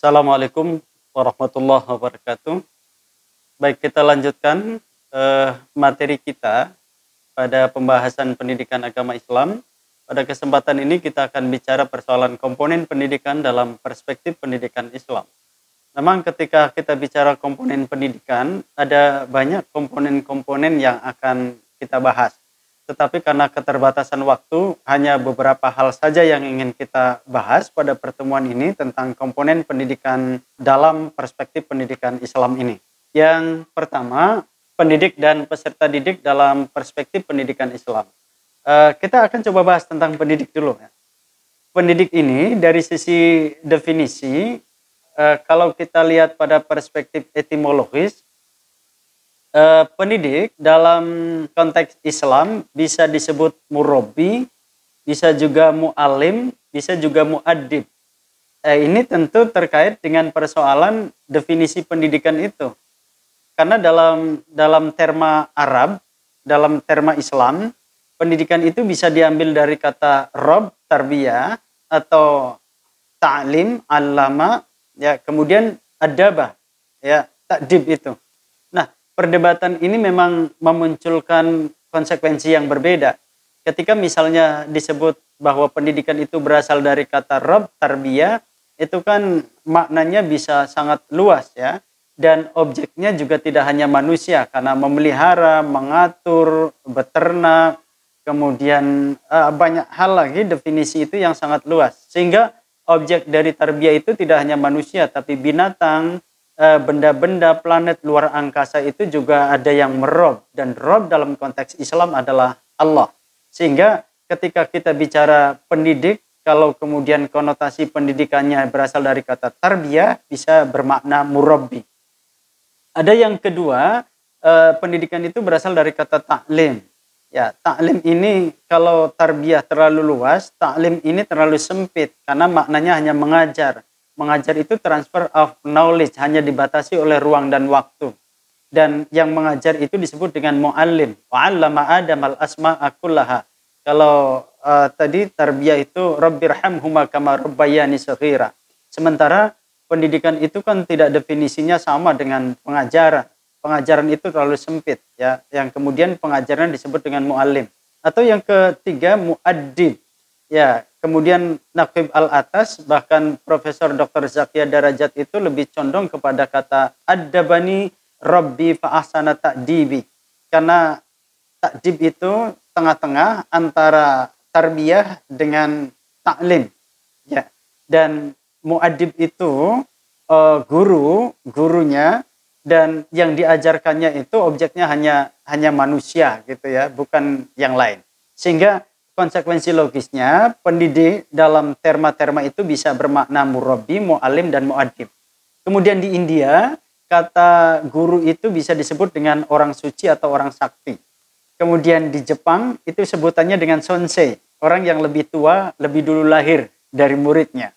Assalamualaikum warahmatullahi wabarakatuh. Baik, kita lanjutkan materi kita pada pembahasan pendidikan agama Islam. Pada kesempatan ini kita akan bicara persoalan komponen pendidikan dalam perspektif pendidikan Islam. Memang ketika kita bicara komponen pendidikan, ada banyak komponen-komponen yang akan kita bahas. Tetapi karena keterbatasan waktu, hanya beberapa hal saja yang ingin kita bahas pada pertemuan ini tentang komponen pendidikan dalam perspektif pendidikan Islam ini. Yang pertama, pendidik dan peserta didik dalam perspektif pendidikan Islam. Kita akan coba bahas tentang pendidik dulu. Pendidik ini dari sisi definisi, kalau kita lihat pada perspektif etimologis, pendidik dalam konteks Islam bisa disebut murabbi, bisa juga mu'alim, bisa juga mu'addib. Ini tentu terkait dengan persoalan definisi pendidikan itu. Karena dalam terma Arab, dalam terma Islam, pendidikan itu bisa diambil dari kata rob, tarbiyah, atau ta'lim, allama, ya, kemudian adabah, ya, ta'dib itu. Perdebatan ini memang memunculkan konsekuensi yang berbeda. Ketika misalnya disebut bahwa pendidikan itu berasal dari kata rob, tarbiyah, itu kan maknanya bisa sangat luas ya. Dan objeknya juga tidak hanya manusia, karena memelihara, mengatur, beternak, kemudian banyak hal lagi definisi itu yang sangat luas. Sehingga objek dari tarbiyah itu tidak hanya manusia, tapi binatang, benda-benda planet luar angkasa itu juga ada yang merob, dan rob dalam konteks Islam adalah Allah. Sehingga ketika kita bicara pendidik, kalau kemudian konotasi pendidikannya berasal dari kata tarbiyah, bisa bermakna murabbi. Ada yang kedua, pendidikan itu berasal dari kata ta'lim. Ya, ta'lim ini kalau tarbiyah terlalu luas, ta'lim ini terlalu sempit karena maknanya hanya mengajar. Mengajar itu transfer of knowledge, hanya dibatasi oleh ruang dan waktu. Dan yang mengajar itu disebut dengan mu'allim. Wa'allama Adam al-asma'a kullaha. Kalau tadi tarbiyah itu rabbirhamhuma kama rabbayani shaghira. Sementara pendidikan itu kan tidak definisinya sama dengan pengajaran. Pengajaran itu terlalu sempit ya. Yang kemudian pengajaran disebut dengan mu'allim. Atau yang ketiga mu'addib. Ya, kemudian Naqib al-Atas, bahkan Profesor Dr. Zakia Darajat itu lebih condong kepada kata addabani rabbi fa ahsana ta'dibi. Karena ta'dib itu tengah-tengah antara tarbiyah dengan ta'lim. Ya. Dan mu'addib itu gurunya, dan yang diajarkannya itu objeknya hanya manusia gitu ya, bukan yang lain. Sehingga konsekuensi logisnya, pendidik dalam terma-terma itu bisa bermakna murabbi, mu'alim, dan mu'addib. Kemudian di India, kata guru itu bisa disebut dengan orang suci atau orang sakti. Kemudian di Jepang, itu sebutannya dengan sonsei, orang yang lebih tua, lebih dulu lahir dari muridnya.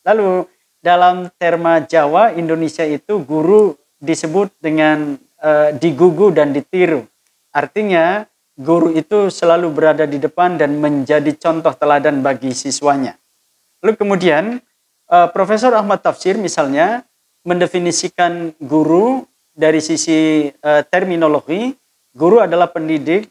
Lalu dalam terma Jawa, Indonesia itu guru disebut dengan digugu dan ditiru. Artinya, guru itu selalu berada di depan dan menjadi contoh teladan bagi siswanya. Lalu kemudian Profesor Ahmad Tafsir misalnya mendefinisikan guru dari sisi terminologi. Guru adalah pendidik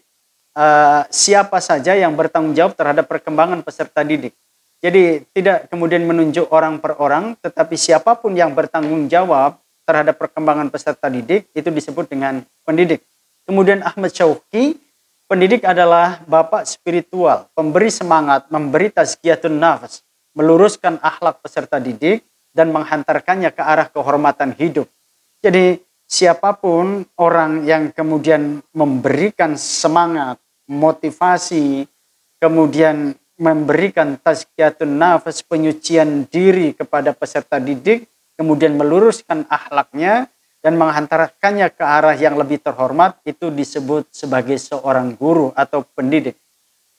siapa saja yang bertanggung jawab terhadap perkembangan peserta didik. Jadi tidak kemudian menunjuk orang per orang, tetapi siapapun yang bertanggung jawab terhadap perkembangan peserta didik itu disebut dengan pendidik. Kemudian Ahmad Syauqi, pendidik adalah bapak spiritual, pemberi semangat, memberi tazkiyatun nafs, meluruskan akhlak peserta didik, dan menghantarkannya ke arah kehormatan hidup. Jadi siapapun orang yang kemudian memberikan semangat, motivasi, kemudian memberikan tazkiyatun nafs, penyucian diri kepada peserta didik, kemudian meluruskan akhlaknya, dan menghantarkannya ke arah yang lebih terhormat, itu disebut sebagai seorang guru atau pendidik.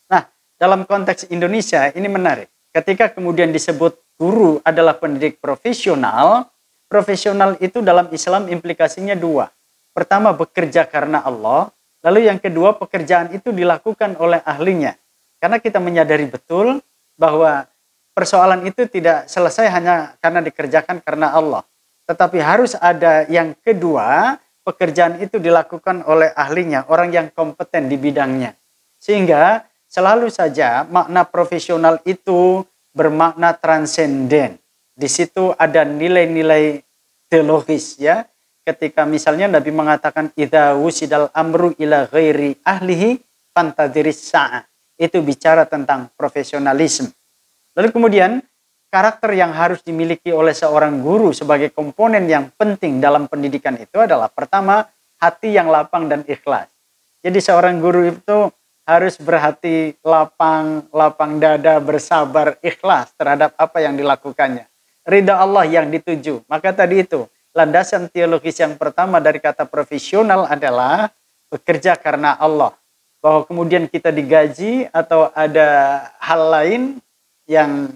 Nah, dalam konteks Indonesia ini menarik. Ketika kemudian disebut guru adalah pendidik profesional, profesional itu dalam Islam implikasinya dua. Pertama, bekerja karena Allah. Lalu yang kedua, pekerjaan itu dilakukan oleh ahlinya. Karena kita menyadari betul bahwa persoalan itu tidak selesai hanya karena dikerjakan karena Allah. Tetapi harus ada yang kedua, pekerjaan itu dilakukan oleh ahlinya, orang yang kompeten di bidangnya. Sehingga selalu saja makna profesional itu bermakna transenden. Di situ ada nilai-nilai teologis ya. Ketika misalnya Nabi mengatakan idza wusidal amru ila ghairi ahlihi fantadhiris sa'ah. Itu bicara tentang profesionalisme. Lalu kemudian karakter yang harus dimiliki oleh seorang guru sebagai komponen yang penting dalam pendidikan itu adalah pertama, hati yang lapang dan ikhlas. Jadi seorang guru itu harus berhati lapang, lapang dada, bersabar, ikhlas terhadap apa yang dilakukannya. Ridha Allah yang dituju. Maka tadi itu, landasan teologis yang pertama dari kata profesional adalah bekerja karena Allah. Bahwa kemudian kita digaji atau ada hal lain yang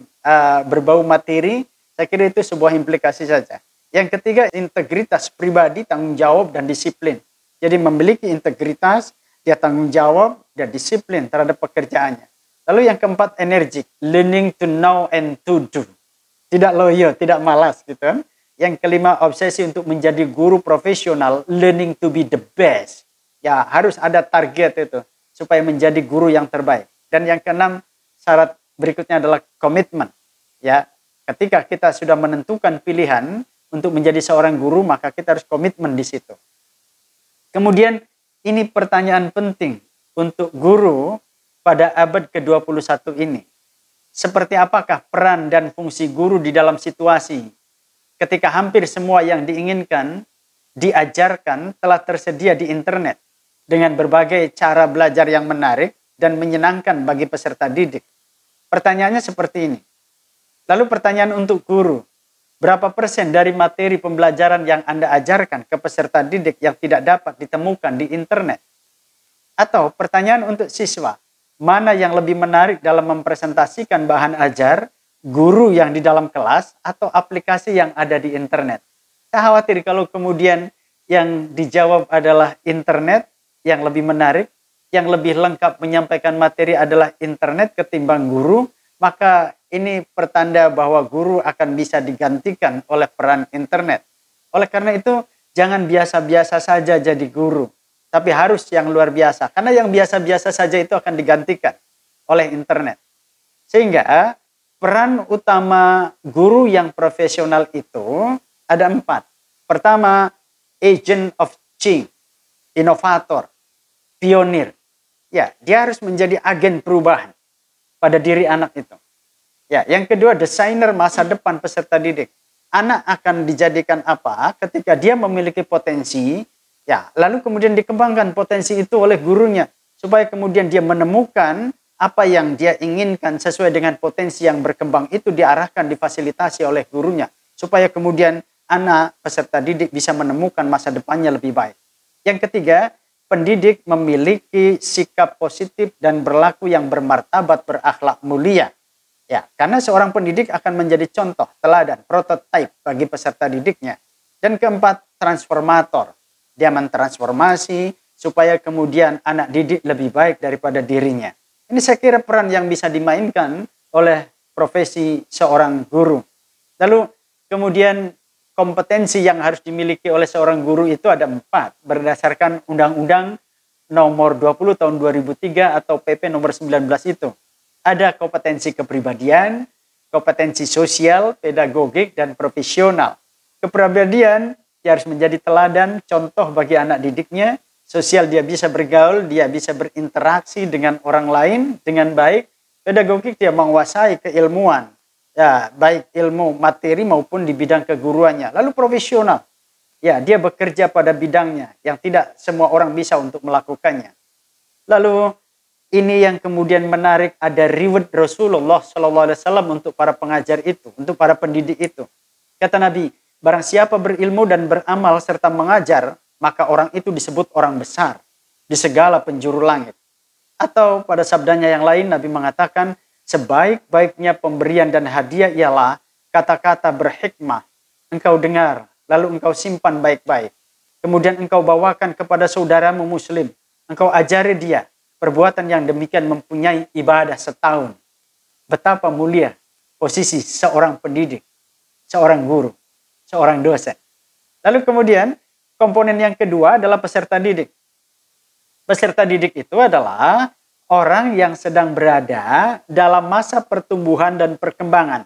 berbau materi, saya kira itu sebuah implikasi saja. Yang ketiga, integritas pribadi, tanggung jawab, dan disiplin. Jadi memiliki integritas, dia tanggung jawab, dan disiplin terhadap pekerjaannya. Lalu yang keempat, energik, learning to know and to do. Tidak loyo, tidak malas gitu kan. Yang kelima, obsesi untuk menjadi guru profesional, learning to be the best. Ya, harus ada target itu supaya menjadi guru yang terbaik. Dan yang keenam, syarat berikutnya adalah komitmen. Ya, ketika kita sudah menentukan pilihan untuk menjadi seorang guru, maka kita harus komitmen di situ. Kemudian ini pertanyaan penting untuk guru pada abad ke-21 ini. Seperti apakah peran dan fungsi guru di dalam situasi ketika hampir semua yang diinginkan, diajarkan telah tersedia di internet dengan berbagai cara belajar yang menarik dan menyenangkan bagi peserta didik. Pertanyaannya seperti ini. Lalu pertanyaan untuk guru, berapa persen dari materi pembelajaran yang Anda ajarkan ke peserta didik yang tidak dapat ditemukan di internet? Atau pertanyaan untuk siswa, mana yang lebih menarik dalam mempresentasikan bahan ajar, guru yang di dalam kelas atau aplikasi yang ada di internet? Saya khawatir kalau kemudian yang dijawab adalah internet yang lebih menarik, yang lebih lengkap menyampaikan materi adalah internet ketimbang guru, maka ini pertanda bahwa guru akan bisa digantikan oleh peran internet. Oleh karena itu, jangan biasa-biasa saja jadi guru, tapi harus yang luar biasa. Karena yang biasa-biasa saja itu akan digantikan oleh internet. Sehingga peran utama guru yang profesional itu ada 4. Pertama, agent of change, inovator, pionir. Ya, dia harus menjadi agen perubahan pada diri anak itu. Ya, yang kedua, desainer masa depan peserta didik. Anak akan dijadikan apa ketika dia memiliki potensi, ya, lalu kemudian dikembangkan potensi itu oleh gurunya supaya kemudian dia menemukan apa yang dia inginkan sesuai dengan potensi yang berkembang itu diarahkan, difasilitasi oleh gurunya supaya kemudian anak peserta didik bisa menemukan masa depannya lebih baik. Yang ketiga, pendidik memiliki sikap positif dan berlaku yang bermartabat, berakhlak mulia. Ya, karena seorang pendidik akan menjadi contoh, teladan, prototipe bagi peserta didiknya. Dan keempat, transformator. Dia mentransformasi supaya kemudian anak didik lebih baik daripada dirinya. Ini saya kira peran yang bisa dimainkan oleh profesi seorang guru. Lalu kemudian kompetensi yang harus dimiliki oleh seorang guru itu ada 4 berdasarkan Undang-Undang nomor 20 tahun 2003 atau PP nomor 19 itu. Ada kompetensi kepribadian, kompetensi sosial, pedagogik, dan profesional. Kepribadian, dia harus menjadi teladan, contoh bagi anak didiknya. Sosial, dia bisa bergaul, dia bisa berinteraksi dengan orang lain dengan baik. Pedagogik, dia menguasai keilmuan. Ya, baik ilmu materi maupun di bidang keguruannya. Lalu profesional, ya dia bekerja pada bidangnya yang tidak semua orang bisa untuk melakukannya. Lalu ini yang kemudian menarik, ada reward Rasulullah SAW untuk para pengajar itu, untuk para pendidik itu. Kata Nabi, barang siapa berilmu dan beramal serta mengajar, maka orang itu disebut orang besar di segala penjuru langit. Atau pada sabdanya yang lain Nabi mengatakan, sebaik-baiknya pemberian dan hadiah ialah kata-kata berhikmah. Engkau dengar, lalu engkau simpan baik-baik. Kemudian engkau bawakan kepada saudaramu muslim. Engkau ajari dia. Perbuatan yang demikian mempunyai ibadah setahun. Betapa mulia posisi seorang pendidik, seorang guru, seorang dosen. Lalu kemudian komponen yang kedua adalah peserta didik. Peserta didik itu adalah orang yang sedang berada dalam masa pertumbuhan dan perkembangan,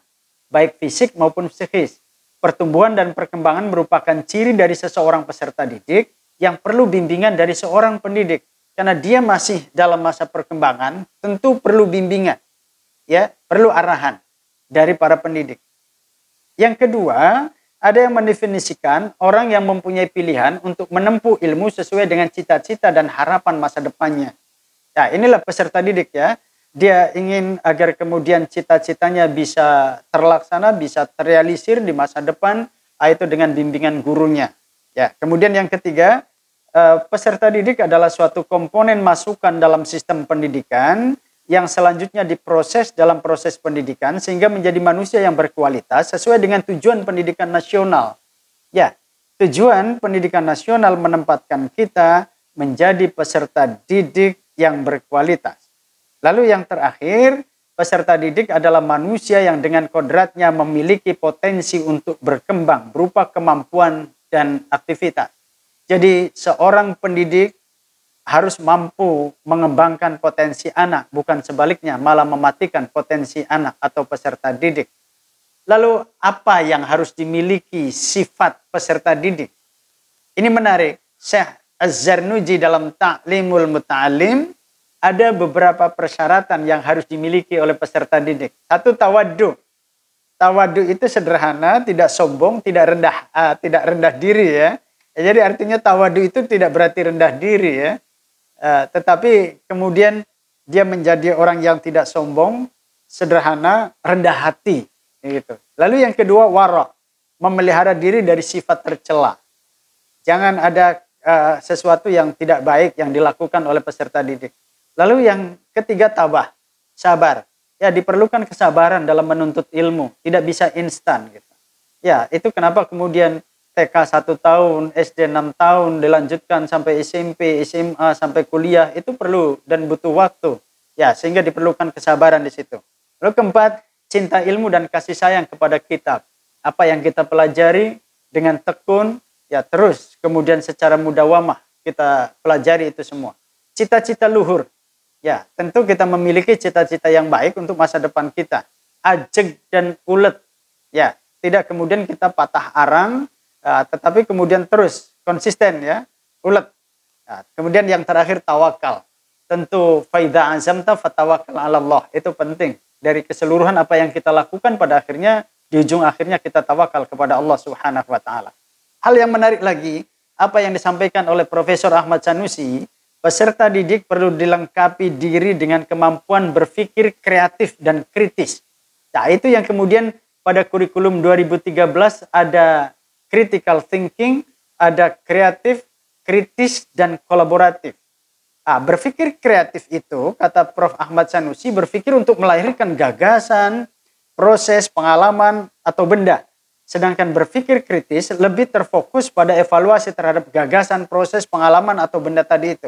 baik fisik maupun psikis. Pertumbuhan dan perkembangan merupakan ciri dari seseorang peserta didik yang perlu bimbingan dari seorang pendidik. Karena dia masih dalam masa perkembangan, tentu perlu bimbingan, ya, perlu arahan dari para pendidik. Yang kedua, ada yang mendefinisikan orang yang mempunyai pilihan untuk menempuh ilmu sesuai dengan cita-cita dan harapan masa depannya. Nah, inilah peserta didik ya. Dia ingin agar kemudian cita-citanya bisa terlaksana, bisa terrealisir di masa depan, yaitu dengan bimbingan gurunya. Ya, kemudian yang ketiga, peserta didik adalah suatu komponen masukan dalam sistem pendidikan yang selanjutnya diproses dalam proses pendidikan sehingga menjadi manusia yang berkualitas sesuai dengan tujuan pendidikan nasional. Ya, tujuan pendidikan nasional menempatkan kita menjadi peserta didik yang berkualitas. Lalu yang terakhir, peserta didik adalah manusia yang dengan kodratnya memiliki potensi untuk berkembang berupa kemampuan dan aktivitas. Jadi seorang pendidik harus mampu mengembangkan potensi anak, bukan sebaliknya malah mematikan potensi anak atau peserta didik. Lalu apa yang harus dimiliki sifat peserta didik? Ini menarik. Syekh Az-Zarnuji dalam Ta'limul Muta'alim ada beberapa persyaratan yang harus dimiliki oleh peserta didik. Satu, tawaddu. Tawaddu itu sederhana, tidak sombong, tidak rendah diri ya. Jadi artinya tawaddu itu tidak berarti rendah diri ya. Tetapi kemudian dia menjadi orang yang tidak sombong, sederhana, rendah hati gitu. Lalu yang kedua, wara, memelihara diri dari sifat tercela. Jangan ada sesuatu yang tidak baik yang dilakukan oleh peserta didik. Lalu yang ketiga, tabah, sabar. Ya, diperlukan kesabaran dalam menuntut ilmu, tidak bisa instan gitu. Ya, itu kenapa kemudian TK 1 tahun, SD 6 tahun, dilanjutkan sampai SMP, SMA, sampai kuliah, itu perlu dan butuh waktu. Ya, sehingga diperlukan kesabaran di situ. Lalu keempat, cinta ilmu dan kasih sayang kepada kitab. Apa yang kita pelajari dengan tekun, ya terus kemudian secara mudawamah kita pelajari itu semua. Cita-cita luhur. Ya, tentu kita memiliki cita-cita yang baik untuk masa depan kita. Ajeg dan ulet. Ya, tidak kemudian kita patah arang, tetapi kemudian terus konsisten ya, ulet. Nah, kemudian yang terakhir, tawakal. Tentu faidha azamta fatawakal 'ala Allah. Itu penting. Dari keseluruhan apa yang kita lakukan pada akhirnya, di ujung akhirnya kita tawakal kepada Allah Subhanahu wa taala. Hal yang menarik lagi, apa yang disampaikan oleh Profesor Ahmad Sanusi, peserta didik perlu dilengkapi diri dengan kemampuan berpikir kreatif dan kritis. Nah, itu yang kemudian pada kurikulum 2013 ada critical thinking, ada kreatif, kritis, dan kolaboratif. Berpikir kreatif itu, kata Prof. Ahmad Sanusi, berpikir untuk melahirkan gagasan, proses, pengalaman, atau benda. Sedangkan berpikir kritis lebih terfokus pada evaluasi terhadap gagasan, proses, pengalaman, atau benda tadi itu.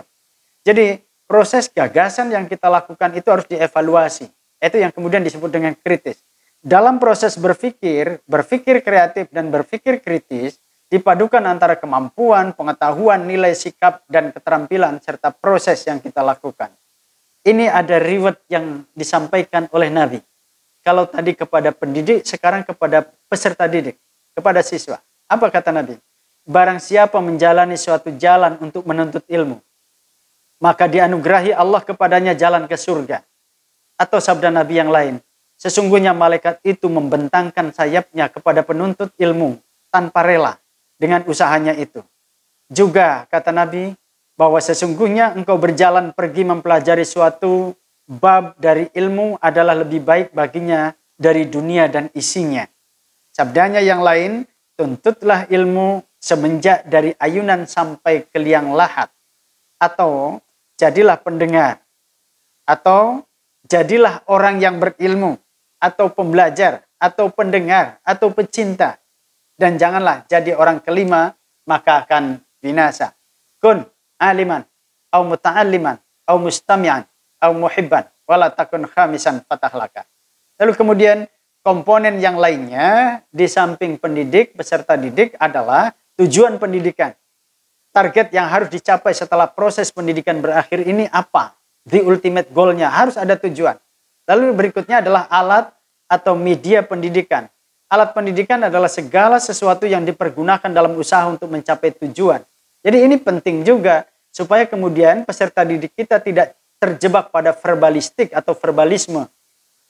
Jadi proses gagasan yang kita lakukan itu harus dievaluasi. Itu yang kemudian disebut dengan kritis. Dalam proses berpikir kreatif dan berpikir kritis, dipadukan antara kemampuan, pengetahuan, nilai sikap, dan keterampilan, serta proses yang kita lakukan. Ini ada reward yang disampaikan oleh Nabi. Kalau tadi kepada pendidik, sekarang kepada peserta didik, kepada siswa. Apa kata Nabi? Barang siapa menjalani suatu jalan untuk menuntut ilmu, maka dianugerahi Allah kepadanya jalan ke surga. Atau sabda Nabi yang lain, sesungguhnya malaikat itu membentangkan sayapnya kepada penuntut ilmu tanpa rela dengan usahanya itu. Juga kata Nabi bahwa sesungguhnya engkau berjalan pergi mempelajari suatu bab dari ilmu adalah lebih baik baginya dari dunia dan isinya. Sabdanya yang lain, tuntutlah ilmu semenjak dari ayunan sampai ke liang lahat. Atau jadilah pendengar, atau jadilah orang yang berilmu, atau pembelajar, atau pendengar, atau pecinta. Dan janganlah jadi orang kelima, maka akan binasa. Kun aliman, au muta'alliman, au mustami'an, au muhibban, wala takun khamisan fatahlaka. Lalu kemudian komponen yang lainnya di samping pendidik, peserta didik adalah tujuan pendidikan. Target yang harus dicapai setelah proses pendidikan berakhir ini apa? The ultimate goal-nya harus ada tujuan. Lalu berikutnya adalah alat atau media pendidikan. Alat pendidikan adalah segala sesuatu yang dipergunakan dalam usaha untuk mencapai tujuan. Jadi ini penting juga supaya kemudian peserta didik kita tidak terjebak pada verbalistik atau verbalisme.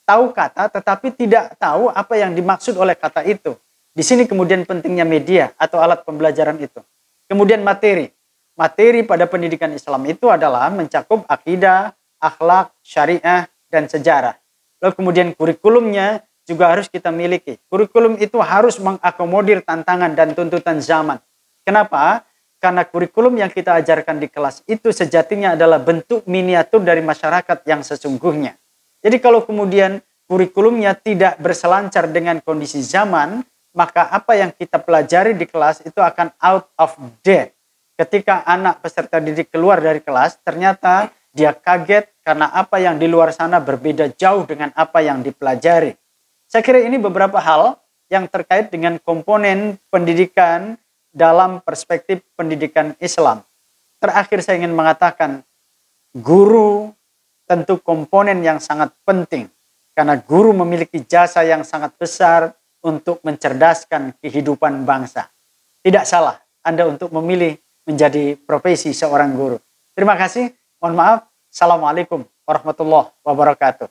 Tahu kata tetapi tidak tahu apa yang dimaksud oleh kata itu. Di sini kemudian pentingnya media atau alat pembelajaran itu. Kemudian materi. Materi pada pendidikan Islam itu adalah mencakup akidah, akhlak, syariah, dan sejarah. Lalu kemudian kurikulumnya juga harus kita miliki. Kurikulum itu harus mengakomodir tantangan dan tuntutan zaman. Kenapa? Karena kurikulum yang kita ajarkan di kelas itu sejatinya adalah bentuk miniatur dari masyarakat yang sesungguhnya. Jadi kalau kemudian kurikulumnya tidak berselancar dengan kondisi zaman, maka apa yang kita pelajari di kelas itu akan out of date. Ketika anak peserta didik keluar dari kelas, ternyata dia kaget karena apa yang di luar sana berbeda jauh dengan apa yang dipelajari. Saya kira ini beberapa hal yang terkait dengan komponen pendidikan dalam perspektif pendidikan Islam. Terakhir saya ingin mengatakan, guru tentu komponen yang sangat penting. Karena guru memiliki jasa yang sangat besar untuk mencerdaskan kehidupan bangsa. Tidak salah Anda untuk memilih menjadi profesi seorang guru. Terima kasih. Mohon maaf. Assalamualaikum warahmatullahi wabarakatuh.